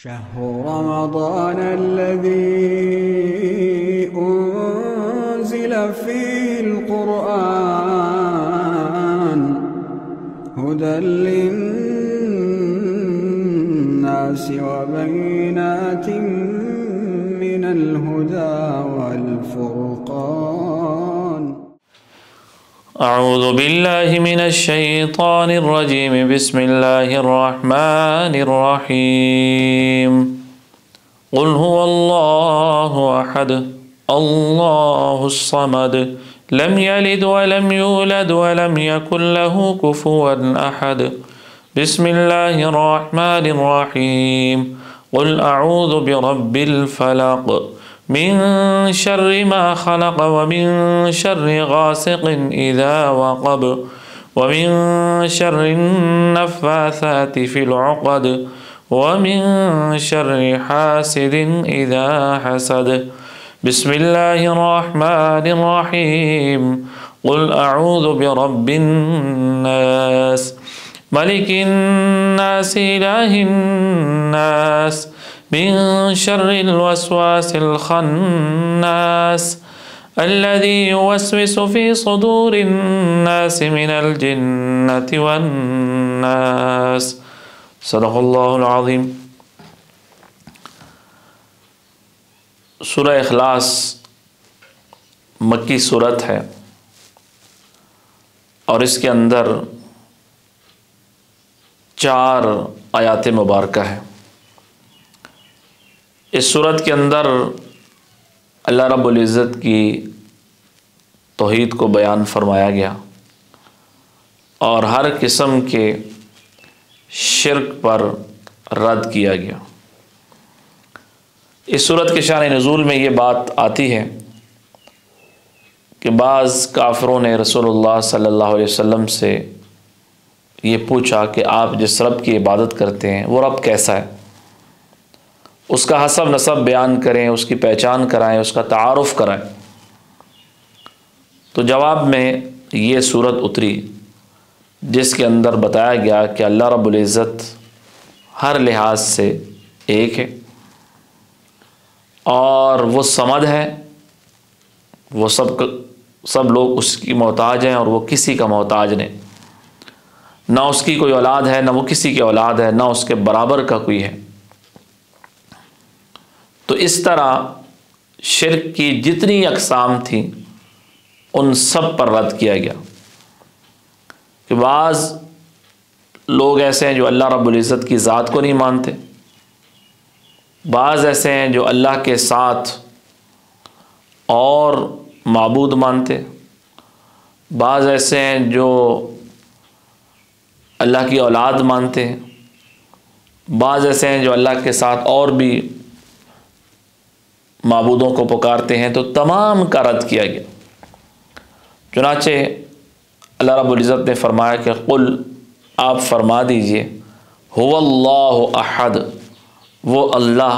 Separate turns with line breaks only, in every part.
شهر رمضان الذي أنزل فيه القرآن هدى للناس وبينات من الهدى والفرقان.
أعوذ بالله من الشيطان الرجيم. بسم الله الرحمن الرحيم. قل هو الله أحد الله الصمد لم يلد ولم يولد ولم يكن له كفوا أحد. بسم الله الرحمن الرحيم. قل أعوذ برب الفلق من شر ما خلق ومن شر غاسق إذا وقب ومن شر النفاثات في العقد ومن شر حاسد إذا حسد. بسم الله الرحمن الرحيم. قل أعوذ برب الناس ملك الناس إله الناس من شر الوسواس الخناس الذي يوسوس في صدور الناس من الجنة والناس. صدق اللہ العظیم. سورہ اخلاص مکی صورت ہے اور اس کے اندر 4 آیات مبارکہ ہیں. اس صورت کے اندر اللہ رب العزت کی توحید کو بیان فرمایا گیا اور ہر قسم کے شرک پر رد کیا گیا. اس صورت کے شان نزول میں یہ بات آتی ہے کہ بعض کافروں نے رسول اللہ صلی اللہ علیہ وسلم سے یہ پوچھا کہ آپ جس رب کی عبادت کرتے ہیں وہ رب کیسا ہے، اس کا حسب نسب بیان کریں، اس کی پہچان کرائیں، اس کا تعارف کرائیں. تو جواب میں یہ صورت اتری جس کے اندر بتایا گیا کہ اللہ رب العزت ہر لحاظ سے ایک ہے اور وہ صمد ہے. وہ سب لوگ اس کی محتاج ہیں اور وہ کسی کا محتاج نہیں. نہ اس کی کوئی اولاد ہے، نہ وہ کسی کی اولاد ہے، نہ اس کے برابر کا کوئی ہے. تو اس طرح شرک کی جتنی اقسام تھیں ان سب پر رد کیا گیا. کہ بعض لوگ ایسے ہیں جو اللہ رب العزت کی ذات کو نہیں مانتے، بعض ایسے ہیں جو اللہ کے ساتھ اور معبود مانتے، بعض ایسے ہیں جو اللہ کی اولاد مانتے ہیں، بعض ایسے ہیں جو اللہ کے ساتھ اور بھی معبودوں کو پکارتے ہیں. تو تمام کا رد کیا گیا. چنانچہ اللہ رب العزت نے فرمایا کہ قل، آپ فرما دیجئے، هو اللہ احد، وہ اللہ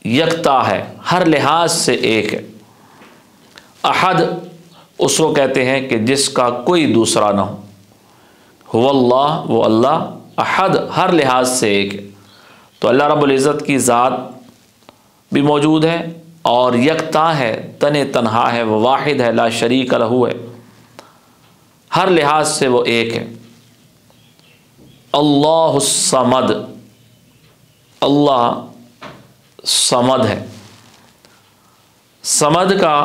یکتا ہے، ہر لحاظ سے ایک ہے. احد اس کو کہتے ہیں کہ جس کا کوئی دوسرا نہ ہو. هو اللہ، وہ اللہ، احد ہر لحاظ سے ایک ہے. تو اللہ رب العزت کی ذات بھی موجود ہے اور یکتا ہے، تنہا ہے، وہ واحد ہے، لا شریک لہ ہے، ہر لحاظ سے وہ ایک ہے. اللہ الصمد، اللہ صمد ہے. صمد کا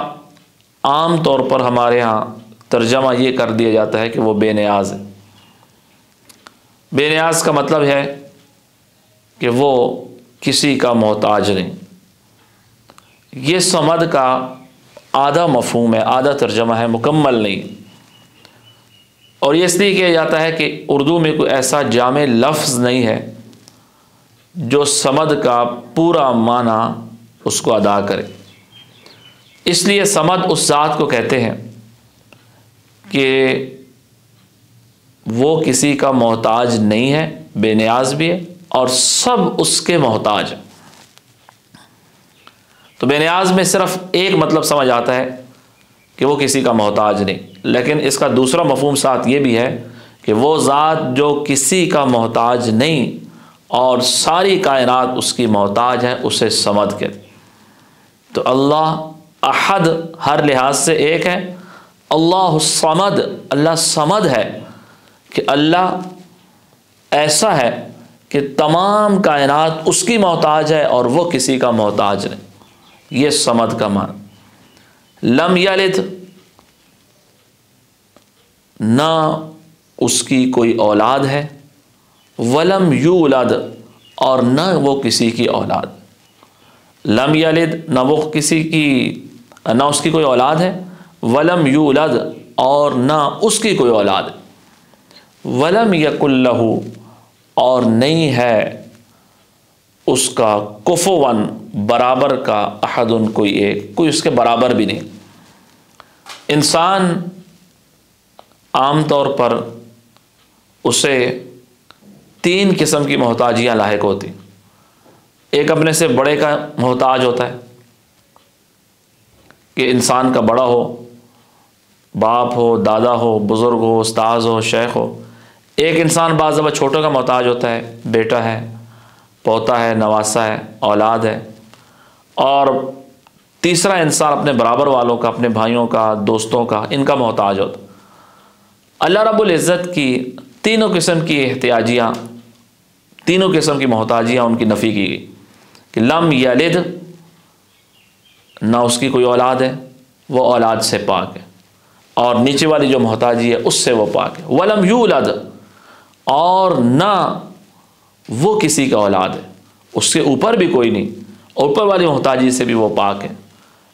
عام طور پر ہمارے ہاں ترجمہ یہ کر دیا جاتا ہے کہ وہ بے نیاز ہے. بے نیاز کا مطلب ہے کہ وہ کسی کا محتاج نہیں. یہ صمد کا آدھا مفہوم ہے، آدھا ترجمہ ہے، مکمل نہیں. اور یہ اس لیے کیا جاتا ہے کہ اردو میں کوئی ایسا جامع لفظ نہیں ہے جو صمد کا پورا معنی اس کو ادا کرے. اس لیے صمد اس ذات کو کہتے ہیں کہ وہ کسی کا محتاج نہیں ہے، بے نیاز بھی ہے اور سب اس کے محتاج ہیں. تو بے نیاز میں صرف ایک مطلب سمجھ آتا ہے کہ وہ کسی کا محتاج نہیں، لیکن اس کا دوسرا مفہوم ساتھ یہ بھی ہے کہ وہ ذات جو کسی کا محتاج نہیں اور ساری کائنات اس کی محتاج ہے، اسے صمد کہتے۔ تو اللہ احد ہر لحاظ سے ایک ہے، اللہ الصمد، اللہ صمد ہے کہ اللہ ایسا ہے کہ تمام کائنات اس کی محتاج ہے اور وہ کسی کا محتاج نہیں، یہ صمد کا معنی۔ لم یلد، نہ اس کی کوئی اولاد ہے، ولم یولد، اور نہ وہ کسی کی اولاد۔ لم یلد، نہ وہ کسی کی، نہ اس کی کوئی اولاد ہے، ولم یولد، اور نہ اس کی کوئی اولاد ہے، ولم یکن لہ، اور نہیں ہے اس کا کفواً برابر کا، احد، کوئی ایک، کوئی اس کے برابر بھی نہیں۔ انسان عام طور پر اسے 3 قسم کی محتاجیاں لاحق ہوتی۔ ایک اپنے سے بڑے کا محتاج ہوتا ہے کہ انسان کا بڑا ہو، باپ ہو، دادا ہو، بزرگ ہو، استاذ ہو، شیخ ہو۔ ایک انسان بعض دفعہ چھوٹوں کا محتاج ہوتا ہے، بیٹا ہے، پوتا ہے، نواسا ہے، اولاد ہے۔ اور تیسرا انسان اپنے برابر والوں کا، اپنے بھائیوں کا، دوستوں کا، ان کا محتاج ہوتا ہے۔ اللہ رب العزت کی تینوں قسم کی احتیاجیاں، تینوں قسم کی محتاجیاں ان کی نفی کی گئی کہ لم یلد، نہ اس کی کوئی اولاد ہے، وہ اولاد سے پاک ہے، اور نیچے والی جو محتاجی ہے اس سے وہ پاک ہے۔ ولم یولد، اور نہ وہ کسی کا اولاد ہے، اس سے اوپر بھی کوئی نہیں، اوپر والی محتاجی سے بھی وہ پاک ہے۔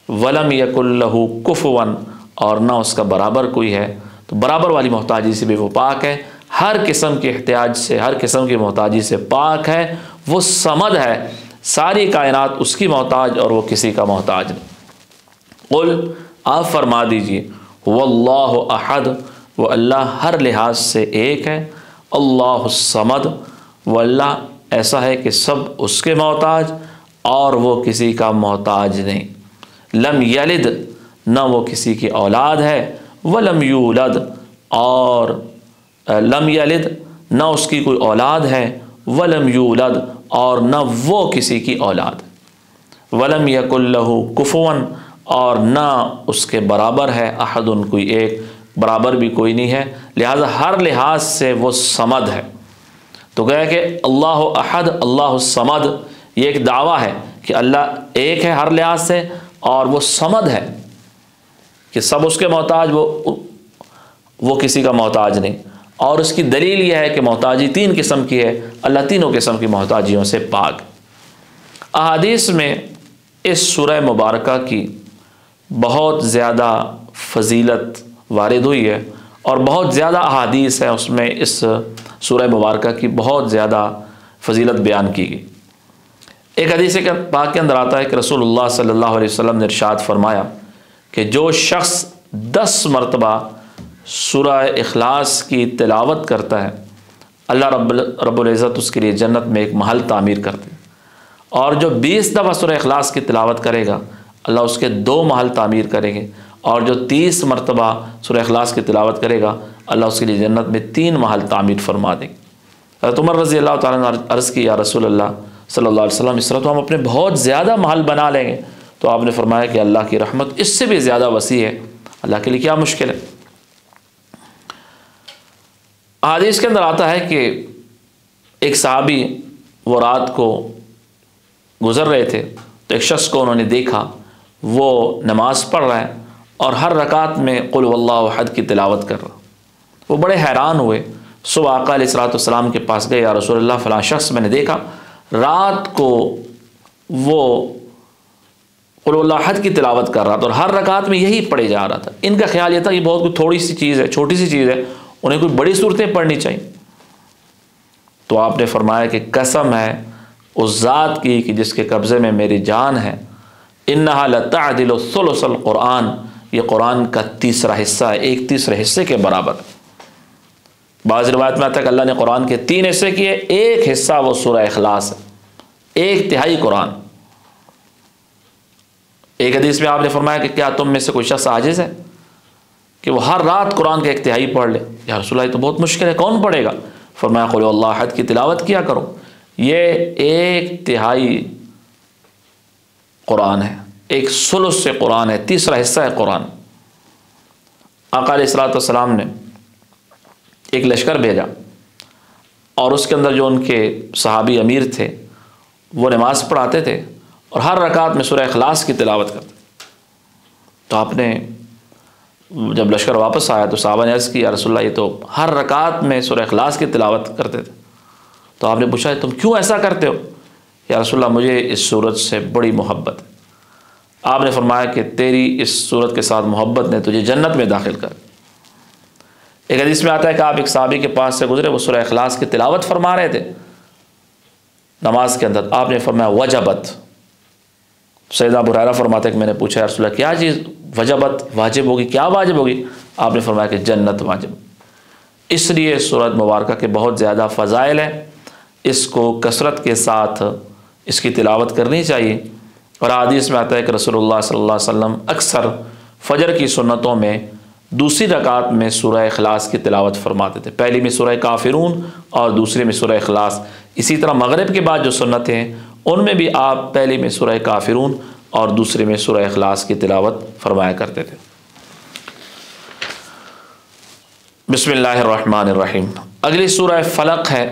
ولم یکن لہ کفواً، اور نہ اس کا برابر کوئی ہے، تو برابر والی محتاجی سے بھی وہ پاک ہے، ہر قسم کے احتیاج سے، ہر قسم کی محتاجی سے پاک ہے، وہ صمد ہے، ساری کائنات اس کی محتاج اور وہ کسی کا محتاج نہیں۔ قل، آپ فرما دیجئے، واللہ احد، وہ اللہ ہر لحاظ سے ایک ہے، اللہ الصمد، وہ اللہ ایسا ہے کہ سب اس کے محتاج اور وہ کسی کا محتاج نہیں۔ لم یلد، نہ وہ کسی کی اولاد ہے، ولم یولد، اور لم یلد، نہ اس کی کوئی اولاد ہے، ولم یولد، اور نہ وہ کسی کی اولاد، ولم یکن لہ کفواً، اور نہ اس کے برابر ہے، احد، کوئی ایک، برابر بھی کوئی نہیں ہے، لہذا ہر لحاظ سے وہ صمد ہے۔ تو گیا کہ اللہ احد، اللہ الصمد، یہ ایک دعویٰ ہے کہ اللہ ایک ہے ہر لحاظ سے، اور وہ صمد ہے کہ سب اس کے محتاج، وہ کسی کا محتاج نہیں۔ اور اس کی دلیل یہ ہے کہ محتاجی 3 قسم کی ہے، اللہ تینوں قسم کی محتاجیوں سے پاک۔ احادیث میں اس سورہ مبارکہ کی بہت زیادہ فضیلت وارد ہوئی ہے، اور بہت زیادہ احادیث ہیں اس میں، اس سورہ مبارکہ کی بہت زیادہ فضیلت بیان کی گئی۔ ایک حدیث پاک کے اندر آتا ہے کہ رسول اللہ صلی اللہ علیہ وسلم نے ارشاد فرمایا کہ جو شخص 10 مرتبہ سورہ اخلاص کی تلاوت کرتا ہے، اللہ رب العزت اس کے لیے جنت میں ایک محل تعمیر کرتے ہیں، اور جو 20 دفعہ سورہ اخلاص کی تلاوت کرے گا، اللہ اس کے 2 محل تعمیر کریں گے، اور جو 30 مرتبہ سورہ اخلاص کی تلاوت کرے گا، اللہ اس کے لیے جنت میں 3 محل تعمیر فرما دیں گے۔ حضرت عمر رضی اللہ تعالیٰ نے عرض کی، یا رسول اللہ صلی اللہ علیہ وسلم، اس طرح تو ہم اپنے بہت زیادہ محل بنا لیں گے۔ تو آپ نے فرمایا کہ اللہ کی رحمت اس سے بھی زیادہ وسیع ہے، اللہ کے لیے کیا مشکل ہے۔ حدیث کے اندر آتا ہے کہ ایک صحابی وہ رات کو گزر رہے تھے، تو ایک شخص کو انہوں نے دیکھا، وہ نماز پڑھ رہا ہے اور ہر رکعت میں قل واللہ احد کی تلاوت کر رہا۔ وہ بڑے حیران ہوئے، صبح آقا علیہ الصلوۃ والسلام کے پاس گئے، یا رسول اللہ فلاں شخص میں نے دیکھا رات کو وہ قل واللہ احد کی تلاوت کر رہا تھا، اور ہر رکعت میں یہی پڑھے جا رہا تھا۔ ان کا خیال یہ تھا کہ بہت کوئی تھوڑی سی چیز ہے، چھوٹی سی چیز ہے، انہیں کوئی بڑی صورتیں پڑھنی چاہیے۔ تو آپ نے فرمایا کہ قسم ہے اس ذات کی کہ جس کے قبضے میں میری جان ہے، انہا لتعدل ثلث القرآن، یہ قرآن کا 1/3 حصہ ہے، 1/3 حصے کے برابر۔ بعض روایت میں آتا ہے کہ اللہ نے قرآن کے 3 حصے کیے، 1 حصہ وہ سورہ اخلاص ہے، 1/3 قرآن۔ ایک حدیث میں آپ نے فرمایا کہ کیا تم میں سے کوئی شخص عاجز ہے کہ وہ ہر رات قرآن کا 1/3 پڑھ لے؟ یا رسول اللہ تو بہت مشکل ہے، کون پڑھے گا؟ فرمایا قل اللہ احد کی تلاوت کیا کرو، یہ 1/3 قرآن ہے، 1/3 سے قرآن ہے، تیسرا حصہ ہے قرآن۔ آقا علیہ الصلوۃ والسلام نے ایک لشکر بھیجا اور اس کے اندر جو ان کے صحابی امیر تھے وہ نماز پڑھاتے تھے اور ہر رکعت میں سورہ اخلاص کی تلاوت کرتے۔ تو آپ نے جب لشکر واپس آیا تو صحابہ نے عرض کی، یا رسول اللہ یہ تو ہر رکعت میں سورہ اخلاص کی تلاوت کرتے تھے۔ تو آپ نے پوچھا تم کیوں ایسا کرتے ہو؟ یا رسول اللہ مجھے اس سورت سے بڑی محبت ہے۔ آپ نے فرمایا کہ تیری اس سورت کے ساتھ محبت نے تجھے جنت میں داخل کر۔ ایک حدیث میں آتا ہے کہ آپ ایک صحابی کے پاس سے گزرے، وہ سورہ اخلاص کی تلاوت فرما رہے تھے نماز کے اندر، آپ نے فرمایا وجبت۔ سیدنا ابو ہریرہ فرماتے ہیں کہ میں نے پوچھا یا رسول اللہ کیا چیز وجبت واجب ہوگی، کیا واجب ہوگی؟ آپ نے فرمایا کہ جنت واجب۔ اس لیے سورۃ مبارکہ کے بہت زیادہ فضائل ہیں، اس کو کثرت کے ساتھ اس کی تلاوت کرنی چاہیے۔ اور حدیث میں آتا ہے کہ رسول اللہ صلی اللہ علیہ وسلم اکثر فجر کی سنتوں میں دوسری رکعت میں سورہ اخلاص کی تلاوت فرماتے تھے، پہلی میں سورہ کافرون اور دوسری میں سورہ اخلاص۔ اسی طرح مغرب کے بعد جو سنتیں ہیں ان میں بھی آپ پہلی میں سورہ کافرون اور دوسری میں سورہ اخلاص کی تلاوت فرمایا کرتے تھے۔ بسم اللہ الرحمن الرحیم۔ اگلی سورہ فلق ہے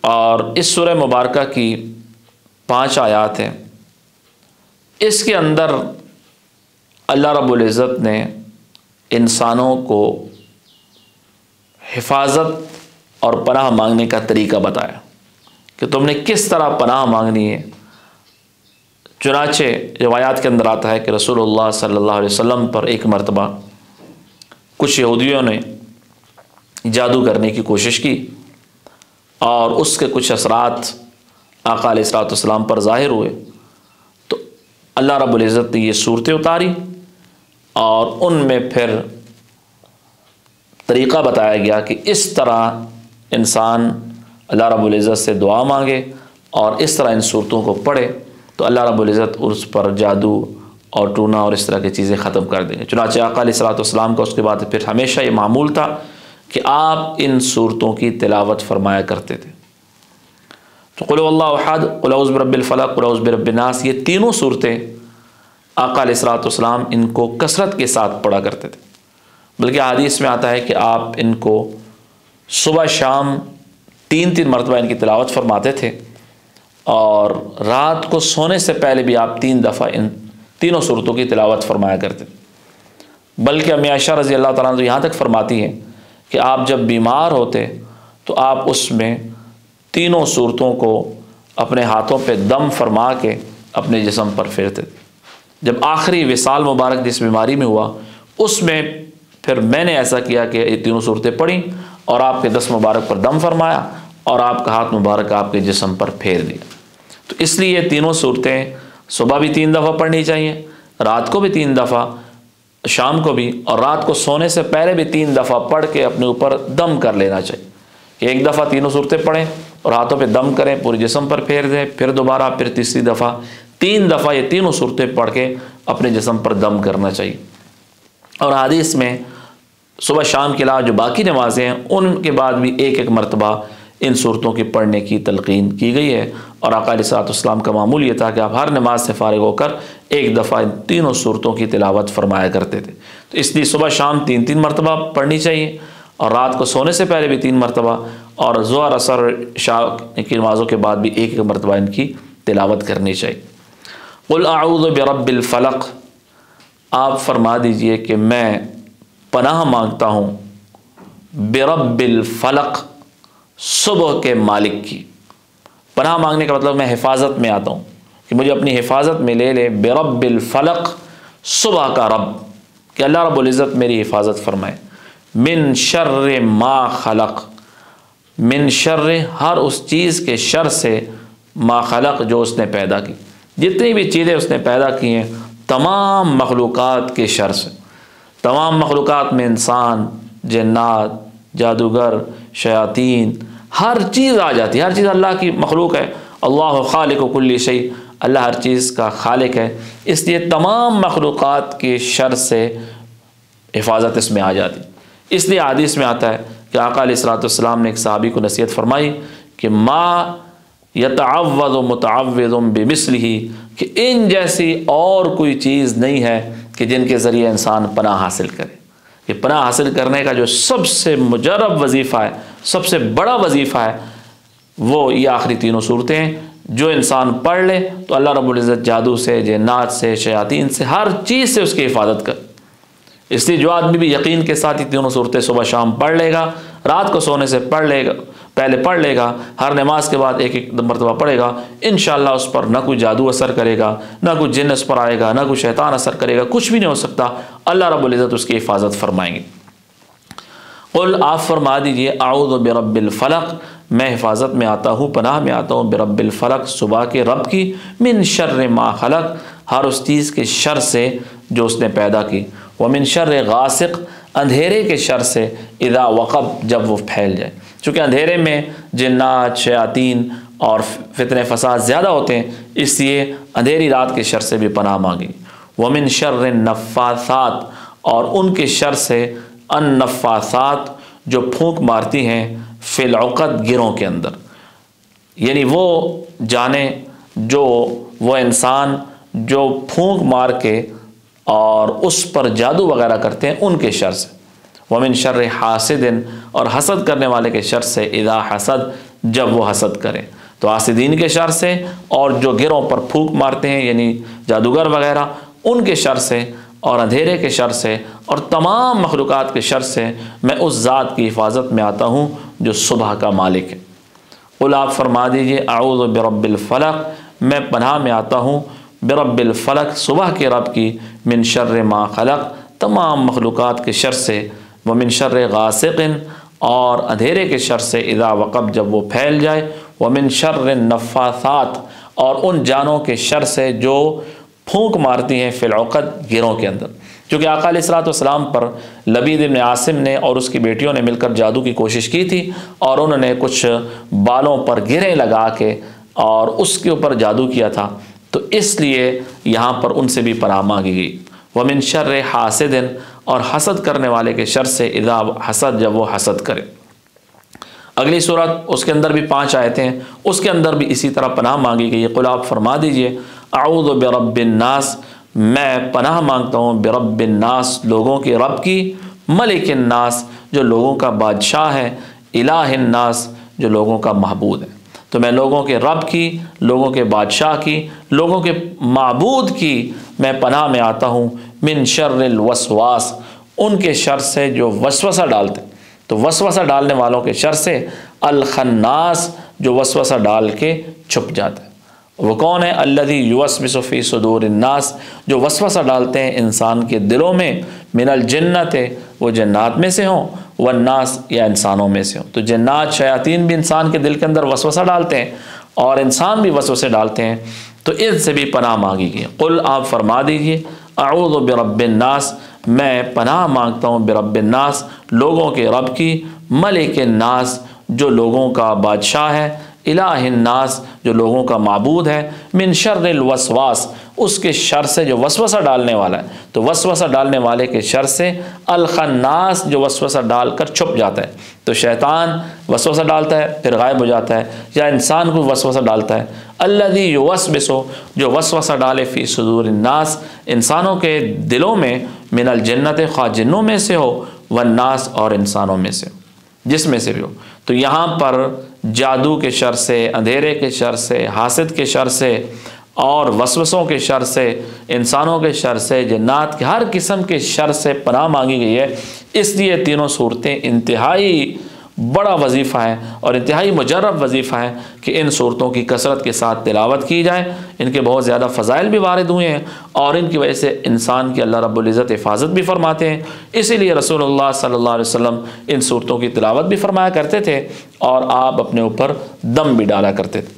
اور اس سورہ مبارکہ کی 5 آیات ہیں۔ اس کے اندر اللہ رب العزت نے انسانوں کو حفاظت اور پناہ مانگنے کا طریقہ بتایا کہ تم نے کس طرح پناہ مانگنی ہے۔ چنانچہ روایات کے اندر آتا ہے کہ رسول اللہ صلی اللہ علیہ وسلم پر ایک مرتبہ کچھ یہودیوں نے جادو کرنے کی کوشش کی اور اس کے کچھ اثرات آقا علیہ الصلوۃ والسلام پر ظاہر ہوئے، تو اللہ رب العزت نے یہ صورتیں اتاری اور ان میں پھر طریقہ بتایا گیا کہ اس طرح انسان اللہ رب العزت سے دعا مانگے اور اس طرح ان صورتوں کو پڑھے تو اللہ رب العزت اس پر جادو اور ٹونا اور اس طرح کی چیزیں ختم کر دیں گے۔ چنانچہ آقا علیہ الصلوۃ والسلام کا اس کے بعد پھر ہمیشہ یہ معمول تھا کہ آپ ان صورتوں کی تلاوت فرمایا کرتے تھے۔ تو قل هو اللہ احد، قل اعوذ برب الفلق، قل اعوذ برب الناس، یہ تینوں صورتیں آقا علیہ الصلوۃ والسلام ان کو کثرت کے ساتھ پڑھا کرتے تھے، بلکہ حدیث میں آتا ہے کہ آپ ان کو صبح شام 3 مرتبہ ان کی تلاوت فرماتے تھے اور رات کو سونے سے پہلے بھی آپ 3 دفعہ ان تینوں صورتوں کی تلاوت فرمایا کرتے تھے۔ بلکہ امی عائشہ رضی اللہ تعالیٰ عنہ یہاں تک فرماتی ہیں کہ آپ جب بیمار ہوتے تو آپ اس میں تینوں صورتوں کو اپنے ہاتھوں پہ دم فرما کے اپنے جسم پر پھیرتے تھے۔ جب آخری وصال مبارک جس بیماری میں ہوا اس میں پھر میں نے ایسا کیا کہ یہ تینوں صورتیں پڑھیں اور آپ کے دست مبارک پر دم فرمایا اور آپ کا ہاتھ مبارک آپ کے جسم پر پھیر دیا۔ تو اس لیے یہ تینوں صورتیں صبح بھی 3 دفعہ پڑھنی چاہیے، رات کو بھی 3 دفعہ، شام کو بھی، اور رات کو سونے سے پہلے بھی 3 دفعہ پڑھ کے اپنے اوپر دم کر لینا چاہیے کہ ایک دفعہ تینوں صورتیں پڑھیں اور ہاتھوں پہ دم کریں، پورے جسم پر پھیر دیں، پھر دوبارہ، پھر تیسری دفعہ، 3 دفعہ یہ تینوں صورتیں پڑھ کے اپنے جسم پر دم کرنا چاہیے۔ اور حدیث میں صبح شام کے علاوہ جو باقی نمازیں ہیں ان کے بعد بھی 1 مرتبہ ان صورتوں کی پڑھنے کی تلقین کی گئی ہے، اور آقا علیہ الصلوۃ والسلام کا معمول یہ تھا کہ آپ ہر نماز سے فارغ ہو کر 1 دفعہ ان تینوں صورتوں کی تلاوت فرمایا کرتے تھے۔ تو اس لیے صبح شام 3 مرتبہ پڑھنی چاہیے اور رات کو سونے سے پہلے بھی 3 مرتبہ، اور ظہر اثر عشاء کی نمازوں کے بعد بھی 1 مرتبہ ان کی تلاوت کرنی چاہیے۔ قل اعوذ برب الفلق، آپ فرما دیجئے کہ میں پناہ مانگتا ہوں برب الفلق، صبح کے مالک کی۔ پناہ مانگنے کا مطلب میں حفاظت میں آتا ہوں کہ مجھے اپنی حفاظت میں لے لے، برب الفلق، صبح کا رب، کہ اللہ رب العزت میری حفاظت فرمائے، من شر ما خلق، من شر، ہر اس چیز کے شر سے، ما خلق، جو اس نے پیدا کی، جتنی بھی چیزیں اس نے پیدا کی ہیں تمام مخلوقات کے شر سے۔ تمام مخلوقات میں انسان، جنات، جادوگر، شیاطین، ہر چیز آ جاتی ہے، ہر چیز اللہ کی مخلوق ہے۔ اللہ خالق کل شیء، اللہ ہر چیز کا خالق ہے، اس لیے تمام مخلوقات کے شر سے حفاظت اس میں آ جاتی۔ اس لیے حدیث میں آتا ہے کہ آقا علیہ الصلوۃ والسلام نے ایک صحابی کو نصیحت فرمائی کہ ما یتعوذ متعوذ بمثلہ، کہ ان جیسی اور کوئی چیز نہیں ہے کہ جن کے ذریعے انسان پناہ حاصل کرے۔ یہ پناہ حاصل کرنے کا جو سب سے مجرب وظیفہ ہے، سب سے بڑا وظیفہ ہے، وہ یہ آخری تینوں صورتیں ہیں، جو انسان پڑھ لے تو اللہ رب العزت جادو سے، جنات سے، شیاطین سے، ہر چیز سے اس کی حفاظت کر۔ اس لیے جو آدمی بھی یقین کے ساتھ یہ تینوں صورتیں صبح شام پڑھ لے گا، رات کو سونے سے پڑھ لے گا، پہلے پڑھ لے گا، ہر نماز کے بعد ایک ایک مرتبہ پڑھے گا، انشاءاللہ اس پر نہ کوئی جادو اثر کرے گا، نہ کوئی جن اس پر آئے گا، نہ کوئی شیطان اثر کرے گا، کچھ بھی نہیں ہو سکتا، اللہ رب العزت اس کی حفاظت فرمائیں گے۔ قل، آپ فرما دیجئے، اعوذ برب الفلق، میں حفاظت میں آتا ہوں، پناہ میں آتا ہوں، برب الفلق، صبح کے رب کی، من شر ما خلق، ہر اس چیز کے شر سے جو اس نے پیدا کی، ومن شر غاسق، اندھیرے کے شر سے، اذا وقب، جب وہ پھیل جائے۔ چونکہ اندھیرے میں جنات، شیاطین اور فتنے فساد زیادہ ہوتے ہیں، اس لیے اندھیری رات کے شر سے بھی پناہ مانگی۔ ومن شر النفاثات، اور ان کے شر سے، النفاثات، جو پھونک مارتی ہیں، فی العقد، گروں کے اندر، یعنی وہ جانے جو وہ انسان جو پھونک مار کے اور اس پر جادو وغیرہ کرتے ہیں، ان کے شر سے۔ ومن شر حاسد، اور حسد کرنے والے کے شر سے، اذا حسد، جب وہ حسد کرے۔ تو حاسدین کے شر سے، اور جو گروں پر پھونک مارتے ہیں یعنی جادوگر وغیرہ، ان کے شر سے، اور اندھیرے کے شر سے، اور تمام مخلوقات کے شر سے میں اس ذات کی حفاظت میں آتا ہوں جو صبح کا مالک ہے۔ قل، آپ فرما دیجئے، اعوذ برب الفلق، میں پناہ میں آتا ہوں برب الفلق، صبح کے رب کی، من شر ما خلق، تمام مخلوقات کے شر سے، ومن شر غاسق، اور اندھیرے کے شر سے، اذا وقب، جب وہ پھیل جائے، ومن شر النفاثات، اور ان جانوں کے شر سے جو پھونک مارتی ہیں، فی العقد، گروں کے اندر۔ کیونکہ آقا علیہ الصلوۃ والسلام پر لبید بن عاصم نے اور اس کی بیٹیوں نے مل کر جادو کی کوشش کی تھی، اور انہوں نے کچھ بالوں پر گریں لگا کے اور اس کے اوپر جادو کیا تھا، تو اس لیے یہاں پر ان سے بھی پناہ مانگی گئی۔ ومن شر حاسد، اور حسد کرنے والے کے شر سے، اذا حسد، جب وہ حسد کرے۔ اگلی صورت، اس کے اندر بھی 5 آیتیں ہیں، اس کے اندر بھی اسی طرح پناہ مانگی گئی ہے۔ قل، آپ فرما دیجئے، اعوذ برب الناس، میں پناہ مانگتا ہوں برب الناس، لوگوں کے رب کی، ملک الناس، جو لوگوں کا بادشاہ ہے، الہ الناس، جو لوگوں کا معبود ہے۔ تو میں لوگوں کے رب کی، لوگوں کے بادشاہ کی، لوگوں کے معبود کی میں پناہ میں آتا ہوں، من شر الوسواس، ان کے شر سے جو وسوسہ ڈالتے، تو وسوسہ ڈالنے والوں کے شر سے، الخناس، جو وسوسہ ڈال کے چھپ جاتا ہے۔ وہ کون ہے؟ الذی یوسوس فی صدور الناس، جو وسوسہ ڈالتے ہیں انسان کے دلوں میں، من الجنت، وہ جنات میں سے ہوں، والناس، یا انسانوں میں سے ہوں۔ تو جنات، شیاطین بھی انسان کے دل کے اندر وسوسہ ڈالتے ہیں، اور انسان بھی وسوسے ڈالتے ہیں، تو ان سے بھی پناہ مانگی گئی۔ قل، آپ فرما دیجئے، اعوذ برب الناس، میں پناہ مانگتا ہوں برب الناس، لوگوں کے رب کی، ملک الناس، جو لوگوں کا بادشاہ ہے، الہ الناس، جو لوگوں کا معبود ہے، من شر الوسواس، اس کے شر سے جو وسوسہ ڈالنے والا ہے، تو وسوسہ ڈالنے والے کے شر سے، الخناس، جو وسوسہ ڈال کر چھپ جاتا ہے۔ تو شیطان وسوسہ ڈالتا ہے پھر غائب ہو جاتا ہے، یا انسان کو وسوسہ ڈالتا ہے۔ الذی یوسوس، جو وسوسہ ڈالے، فی صدور الناس، انسانوں کے دلوں میں، من الجنت، خواہ جنوں میں سے ہو، والناس، اور انسانوں میں سے ہو، جس میں سے بھی ہو۔ تو یہاں پر جادو کے شر سے، اندھیرے کے شر سے، حاسد کے شر سے، اور وسوسوں کے شر سے، انسانوں کے شر سے، جنات کے ہر قسم کے شر سے پناہ مانگی گئی ہے۔ اس لیے تینوں صورتیں انتہائی بڑا وظیفہ ہے اور انتہائی مجرب وظیفہ ہے کہ ان صورتوں کی کثرت کے ساتھ تلاوت کی جائے۔ ان کے بہت زیادہ فضائل بھی وارد ہوئے ہیں، اور ان کی وجہ سے انسان کی اللہ رب العزت حفاظت بھی فرماتے ہیں۔ اسی لیے رسول اللہ صلی اللہ علیہ وسلم ان صورتوں کی تلاوت بھی فرمایا کرتے تھے، اور آپ اپنے اوپر دم بھی ڈالا کرتے تھے۔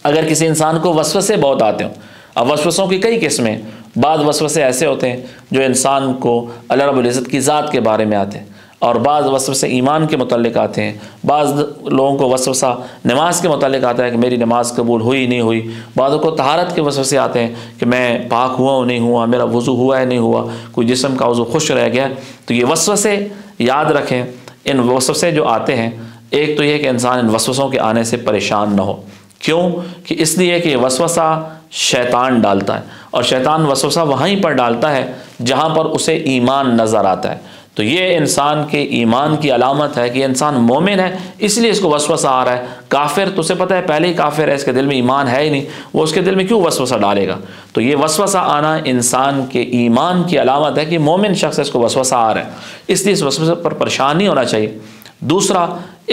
اگر کسی انسان کو وسوسے بہت آتے ہوں، اب وسوسوں کی کئی قسمیں، بعض وسوسے ایسے ہوتے ہیں جو انسان کو اللہ رب العزت کی ذات کے بارے میں آتے ہیں، اور بعض وسوسے ایمان کے متعلق آتے ہیں، بعض لوگوں کو وسوسہ نماز کے متعلق آتا ہے کہ میری نماز قبول ہوئی نہیں ہوئی، بعضوں کو طہارت کے وسوسے آتے ہیں کہ میں پاک ہوا ہوں نہیں ہوا، میرا وضو ہوا ہے نہیں ہوا، کوئی جسم کا وضو خشک رہ گیا۔ تو یہ وسوسے یاد رکھیں، ان وسوسے جو آتے ہیں، ایک تو یہ کہ انسان ان وسوسوں کے آنے سے پریشان نہ ہو، کیوں کہ اس لیے کہ وسوسہ شیطان ڈالتا ہے، اور شیطان وسوسہ وہیں پر ڈالتا ہے جہاں پر اسے ایمان نظر آتا ہے۔ تو یہ انسان کے ایمان کی علامت ہے کہ انسان مومن ہے، اس لیے اس کو وسوسہ آ رہا ہے۔ کافر تو اسے پتہ ہے پہلے ہی کافر ہے، اس کے دل میں ایمان ہے ہی نہیں، وہ اس کے دل میں کیوں وسوسہ ڈالے گا؟ تو یہ وسوسہ آنا انسان کے ایمان کی علامت ہے کہ مومن شخص اس کو وسوسہ آ رہا ہے، اس لیے اس وسوسے پر پریشان نہیں ہونا چاہیے۔ دوسرا،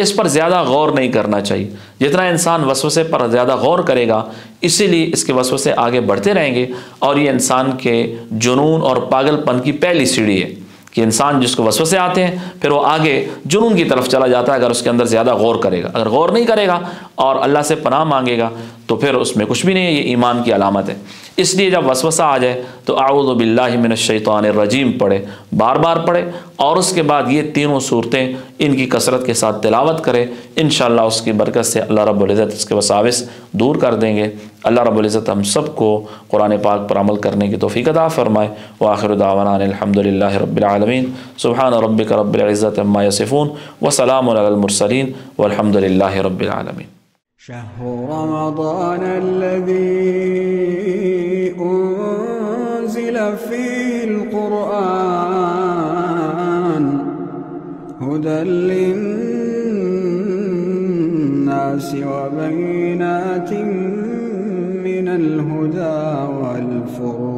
اس پر زیادہ غور نہیں کرنا چاہیے۔ جتنا انسان وسوسے پر زیادہ غور کرے گا، اسی لیے اس کے وسوسے آگے بڑھتے رہیں گے، اور یہ انسان کے جنون اور پاگل پن کی پہلی سیڑھی ہے کہ انسان جس کو وسوسے آتے ہیں پھر وہ آگے جنون کی طرف چلا جاتا ہے اگر اس کے اندر زیادہ غور کرے گا۔ اگر غور نہیں کرے گا اور اللہ سے پناہ مانگے گا تو پھر اس میں کچھ بھی نہیں ہے، یہ ایمان کی علامت ہے۔ اس لیے جب وسوسہ آ جائے تو اعوذ باللہ من الشیطان الرجیم پڑھے، بار بار پڑھے، اور اس کے بعد یہ تینوں صورتیں ان کی کثرت کے ساتھ تلاوت کرے۔ انشاءاللہ اس کی برکت سے اللہ رب العزت اس کے وساوس دور کر دیں گے۔ اللہ رب العزت ہم سب کو قرآن پاک پر عمل کرنے کی توفیق عطا فرمائے۔ وآخر دعوانا الحمدللہ رب العالمین۔ سبحان ربک رب العزت عما یصفون وسلام علی المرسلین والحمدللہ رب العالمین۔
شهر رمضان الذي أنزل فيه القرآن هدى للناس وبينات من الهدى والفرقان